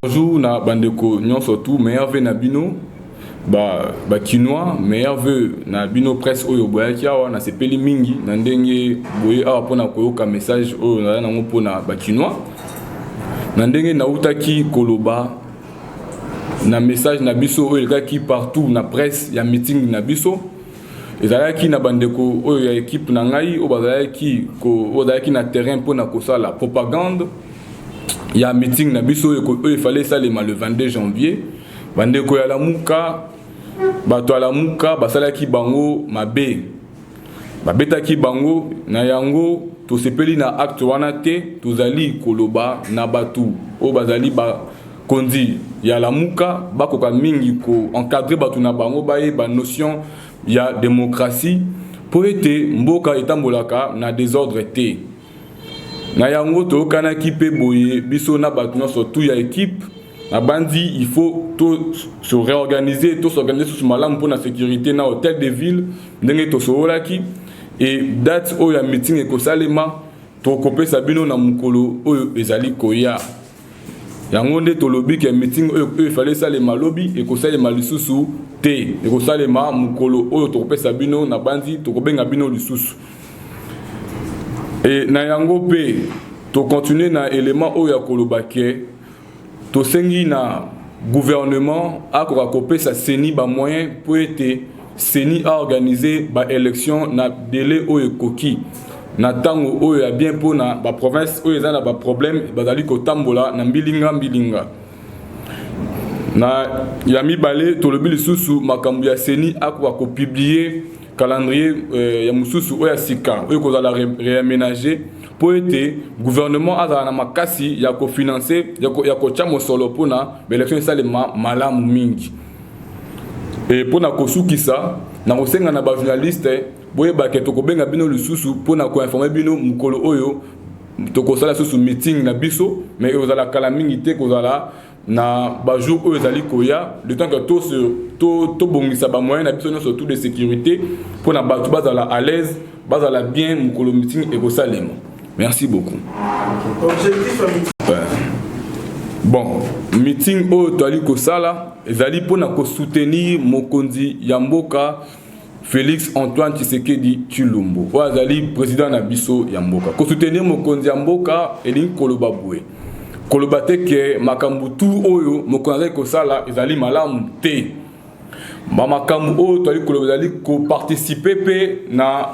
Bonjour na bandeko nyonso tout meilleur vœu na bino ba kinois meilleur vœu na bino presse oyo boyaki awa na sepeli mingi na ndenge boye awa pona koyoka message oyo na nango pona ba kinois na ndenge na utaki koloba na message na biso oyo elaki partout na presse ya meeting na biso ezalaki na bandeko oyo ya équipe na ngai oyo bazalaki na terrain pona kosala propagande. Il y a un meeting na biso il fallait ça le 22 janvier bandeko ya lamuka bato ya lamuka basalaki bango mabe babetaki bango na yango tosepeli na acte wana te tozali koloba na batu o bazali ba kondi ya lamuka bakoka mingi ko encadrer batu na bango baye ba notion ya démocratie po ete mboka etambolaka na désordre te. Na yango to kana kipe boye biso na batu surtout ya équipe na bandi il faut se réorganiser s'organiser sur malamu pour la sécurité na hôtel de ville ndenge to soolaki et date o ya meeting e ko salema to kopesa bino na mukolo oyo ezali koya yango nde to lobi ke meeting oyo fallait salema lobi e ko salema lisusu te e ko salema mukolo oyo to kopesa bino na bandi to kobenga bino lisusu. Et na yango pe to continuer na élément oya kolobake to sengi na gouvernement a kokope sa seni ba moyen pour être seni a organiser ba élection na délai oyo koki na tango oyo ya bien pona ba province oyo za na ba problème bazali ko tambola na mbilinga na ya mibale to lobi lisusu makambu ya seni a ko publier calendrier ya mususu oya sika oyo kozala réaménager pour être gouvernement azala na makasi ya ko financer ya ko chamo solo pona élection salema malamu mingi et pona kosukisa na kosenga na ba journaliste boye ba ke to kobenga bino lisusu pona ko informer bino mukolo oyo to kosala susu meeting na biso mais ozala kala mingi te kozala na ba jour oyo ezali koya le temps que to bongisa ba moyen na biso surtout de sécurité pour na batu bazala à l'aise bazala bien mukolo meeting et ko salema. Merci beaucoup. Objectif bon meeting oyo toali kosala ezali pona ko soutenir mokonzi ya mboka Félix Antoine Tshisekedi Tshilombo oyo azali président na biso ya mboka ko soutenir mokonzi ya mboka elingi koloba boye koloba te ke makambu tu oyo mokonzi kosala ezali malamu te ba makambu oyo toali koloba ezali ko participer pe na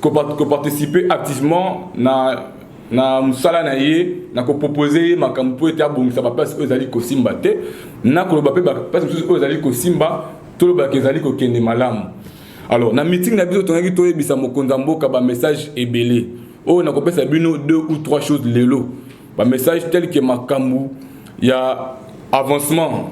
ko participer activement na musala na ye na ko proposer makambu po ete abongisa ba place oyo ezali ko simba te na koloba pe ba place oyo ezali ko simba to loba ke ezali ko kende malamu. Alors na meeting na biso tongaki to yebisa mokonzi mboka ba message ebele oyo na kopesa bino 2 ou 3 choses lelo ba message tel que makambu ya avancement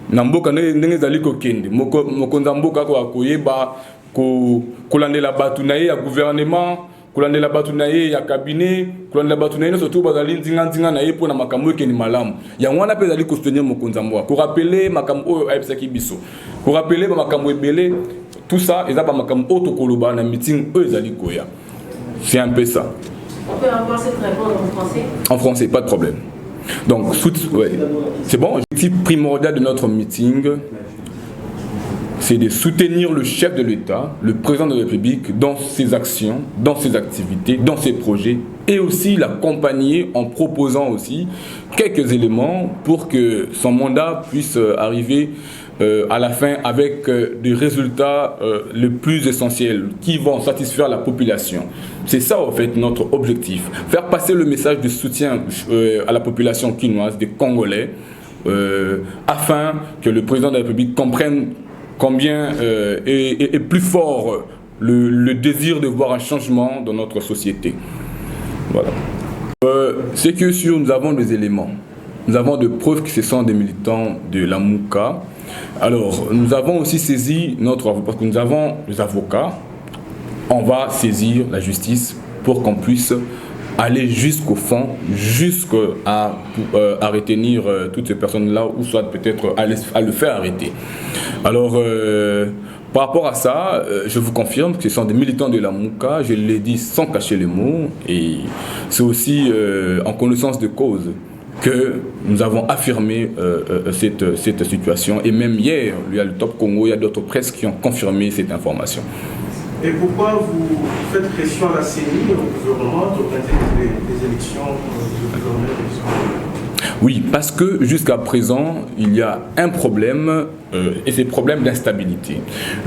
na mboka ndenge ezali ko kende mokonzi mboka ko akoyeba ko landela batu na ye ya gouvernement kolandela batu na ye ya cabinet kolandela batu na ye surtout bazali nzinga na ye pona makambo ekeni malamu yango wana pe ezali ko soutenir mokonzi mboka ko rappeler makambo oyo ayebisaki biso ko rappeler ba makambo ebele tout ça ezaba makambo oyo tokoloba na meeting oyo ezali koya. C'est un peu ça. On peut avoir cette réponse en français? En français, pas de problème. Donc, ouais. C'est bon. L'objectif primordial de notre meeting, c'est de soutenir le chef de l'État, le président de la République, dans ses actions, dans ses activités, dans ses projets, et aussi l'accompagner en proposant aussi quelques éléments pour que son mandat puisse arriver à la fin avec des résultats les plus essentiels qui vont satisfaire la population. C'est ça en fait notre objectif, faire passer le message de soutien à la population quinoise, des Congolais, afin que le président de la République comprenne combien est plus fort le désir de voir un changement dans notre société. Voilà. C'est que sur nous avons des éléments, nous avons des preuves que ce sont des militants de la Mouka. Alors, nous avons aussi saisi notre avocat, parce que nous avons les avocats, on va saisir la justice pour qu'on puisse aller jusqu'au fond, jusqu'à retenir toutes ces personnes-là, ou soit peut-être à le faire arrêter. Alors, par rapport à ça, je vous confirme que ce sont des militants de la Mouka, je l'ai dit sans cacher les mots, et c'est aussi en connaissance de cause. que nous avons affirmé cette situation. Et même hier, il y a le Top Congo, il y a d'autres presses qui ont confirmé cette information. Et pourquoi vous faites pression à la CENI, au gouvernement, d'organiser des élections de gouverneurs? Oui, parce que jusqu'à présent, il y a un problème, et c'est le problème d'instabilité.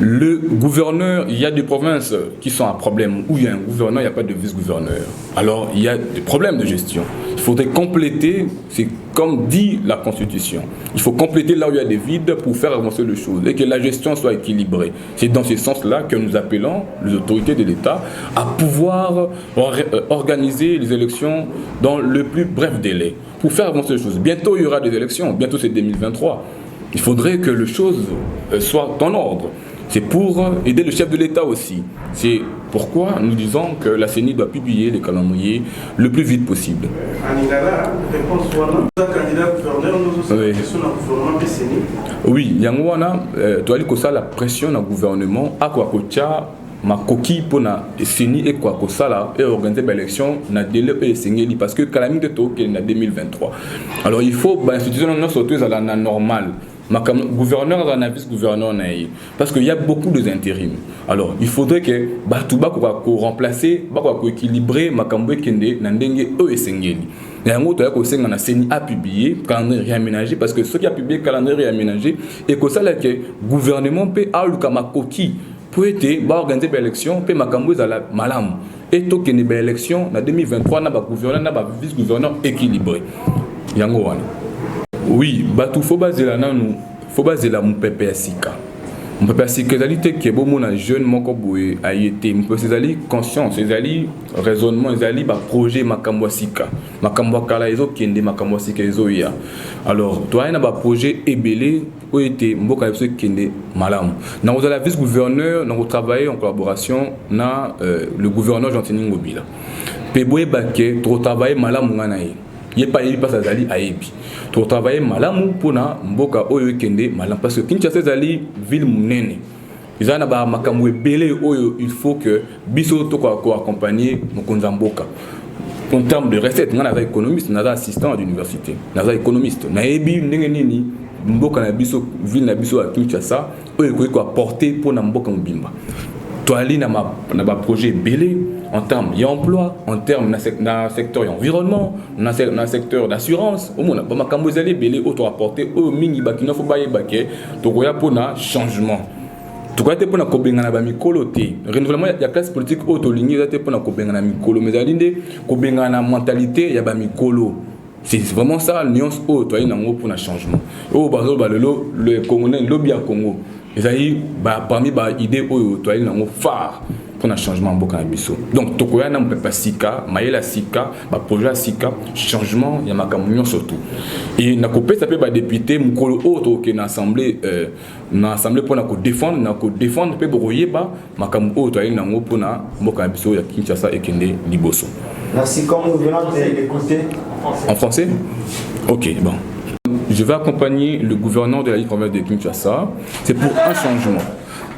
Le gouverneur, il y a des provinces qui sont à problème, où il y a un gouverneur, il n'y a pas de vice-gouverneur. Alors, il y a des problèmes de gestion. Il faudrait compléter, c'est comme dit la Constitution, il faut compléter là où il y a des vides pour faire avancer les choses et que la gestion soit équilibrée. C'est dans ce sens-là que nous appelons les autorités de l'État à pouvoir organiser les élections dans le plus bref délai pour faire avancer les choses. Bientôt, il y aura des élections, bientôt c'est 2023. Il faudrait que les choses soient en ordre. C'est pour aider le chef de l'État aussi. C'est pourquoi nous disons que la CENI doit publier les calendriers le plus vite possible. Oui, il y a la pression dans le gouvernement à quoi ma coquille pour la CENI et quoi que ça là et organiser l'élection na délai et parce que calamité de taux qui est en 2023. Alors il faut institution non surtout à la normale. Ma gouverneur dans un vice-gouverneur parce qu'il y a beaucoup d'intérim. Alors il faudrait que Batouba ko remplacer, ko équilibrer makambo kende na ndenge e sengeli. Et en gros, la CENI a publié calendrier réaménagé parce que ceux qui a publié calendrier réaménagé et que ça là que gouvernement peut aluka ma coquille pour être organiser l'élection peut makambo za la malam et to que une élection en 2023 na ba gouverneur na ba vice-gouverneur équilibré. Yango wana. Oui, batou faut baser là nous, faut baser là mon pépé sika. Mon pépé sika qualité qui est bon mon jeune moko boye a été mon pépé zali conscience, zali raisonnement, zali ba projet makambo sika. Makambo kala ezo kende makambo sika ezo ya. Alors, toi na ba projet ebelé où était mboka ezo kende malam. Na vous la vice-gouverneur, nous travailler en collaboration na le gouverneur Jean-Tini Ngobila. Pe boye baké trop travailler malam nganaï. Il n'y a pas eu pas zali aébi. Tu travailles malamu pour na mboka oyo kende malam parce que Kinshasa zali ville munene. Ils ont ba makamwe belé oyo il faut que biso to ko accompagner mokonza mboka. En termes de recettes, on a économiste, on a assistant à l'université, on a économiste. Na ebi ndenge nini mboka na biso ville na biso à Kinshasa oyo ko apporter pour na mboka mbimba. Toali na ba projet belé en termes d'emploi, en termes de secteur d'environnement, dans le secteur d'assurance, au moins, ma camozali belé auto apporté au mingi bakina faut bailler baké, to koya pona changement. To koya te pona kobenga na ba mikolo te. Renouvellement ya classe politique auto ligne te pona kobenga na mikolo, mais alinde kobenga na mentalité ya ba mikolo. C'est vraiment ça nuance auto ina ngo pona changement. Oh bazo balelo le Congolais lobby à Congo. Ezaï parmi ba idée oyo to ina ngo phare pour un changement en Boka Bisso. Donc, Tokoya n'a pas Sika, Maïla Sika, projet Sika, changement, il y a ma communion surtout. Et n'a coupé, ça peut pas député, Moukolo autre qui est l'assemblée pour défendre, peut brouiller pas, ma communion autre, il y a un pour Boka Bisso, il y a Kinshasa et Kende Liboso. Merci, comme nous venons d'écouter. En français? Ok, bon. Je vais accompagner le gouverneur de la ville province de Kinshasa. C'est pour un changement.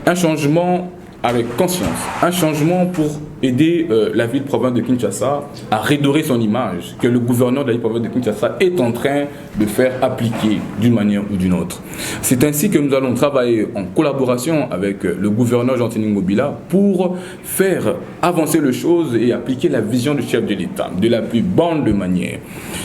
Un changement avec conscience, un changement pour aider la ville province de Kinshasa à redorer son image que le gouverneur de la ville province de Kinshasa est en train de faire appliquer d'une manière ou d'une autre. C'est ainsi que nous allons travailler en collaboration avec le gouverneur Jean-Tini Ngobila pour faire avancer les choses et appliquer la vision du chef de l'État de la plus bonne de manière.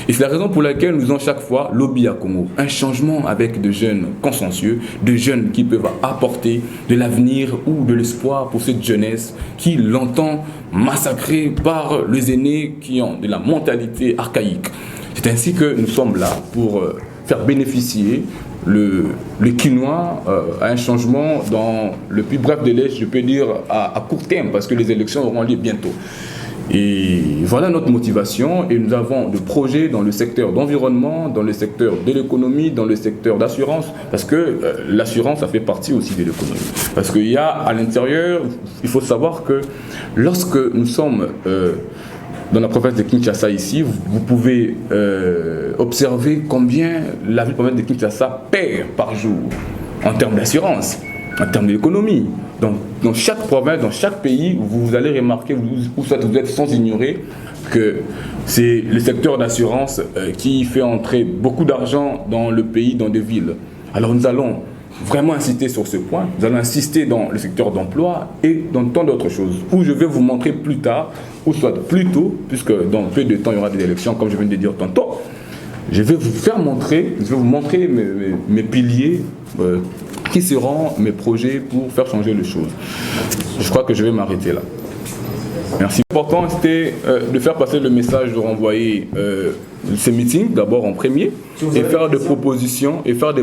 Et c'est la raison pour laquelle nous avons chaque fois lobby à Congo, un changement avec de jeunes consciencieux, de jeunes qui peuvent apporter de l'avenir ou de l'espoir pour cette jeunesse qui longtemps massacrés par les aînés qui ont de la mentalité archaïque. C'est ainsi que nous sommes là pour faire bénéficier le Quinois à un changement dans le plus bref délai, je peux dire à court terme, parce que les élections auront lieu bientôt. Et voilà notre motivation, et nous avons des projets dans le secteur d'environnement, dans le secteur de l'économie, dans le secteur d'assurance, parce que l'assurance, ça fait partie aussi de l'économie. Parce qu'il y a à l'intérieur, il faut savoir que lorsque nous sommes dans la province de Kinshasa ici, vous pouvez observer combien la ville province de Kinshasa perd par jour en termes d'assurance. en termes d'économie. Donc, dans chaque province, dans chaque pays, vous allez remarquer, vous êtes sans ignorer que c'est le secteur d'assurance qui fait entrer beaucoup d'argent dans le pays, dans des villes. Alors nous allons vraiment insister sur ce point, nous allons insister dans le secteur d'emploi et dans tant d'autres choses, où je vais vous montrer plus tard, ou soit plus tôt, puisque dans peu de temps il y aura des élections, comme je viens de dire tantôt, je vais vous montrer mes piliers, qui seront mes projets pour faire changer les choses. Je crois que je vais m'arrêter là. Merci. L'important c'était de faire passer le message, de renvoyer ces meetings d'abord en premier et faire des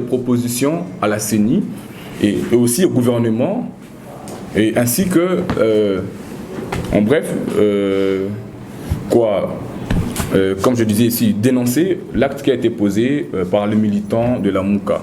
propositions à la CENI et aussi au gouvernement et ainsi que en bref comme je disais ici, dénoncer l'acte qui a été posé par les militants de la Mouka.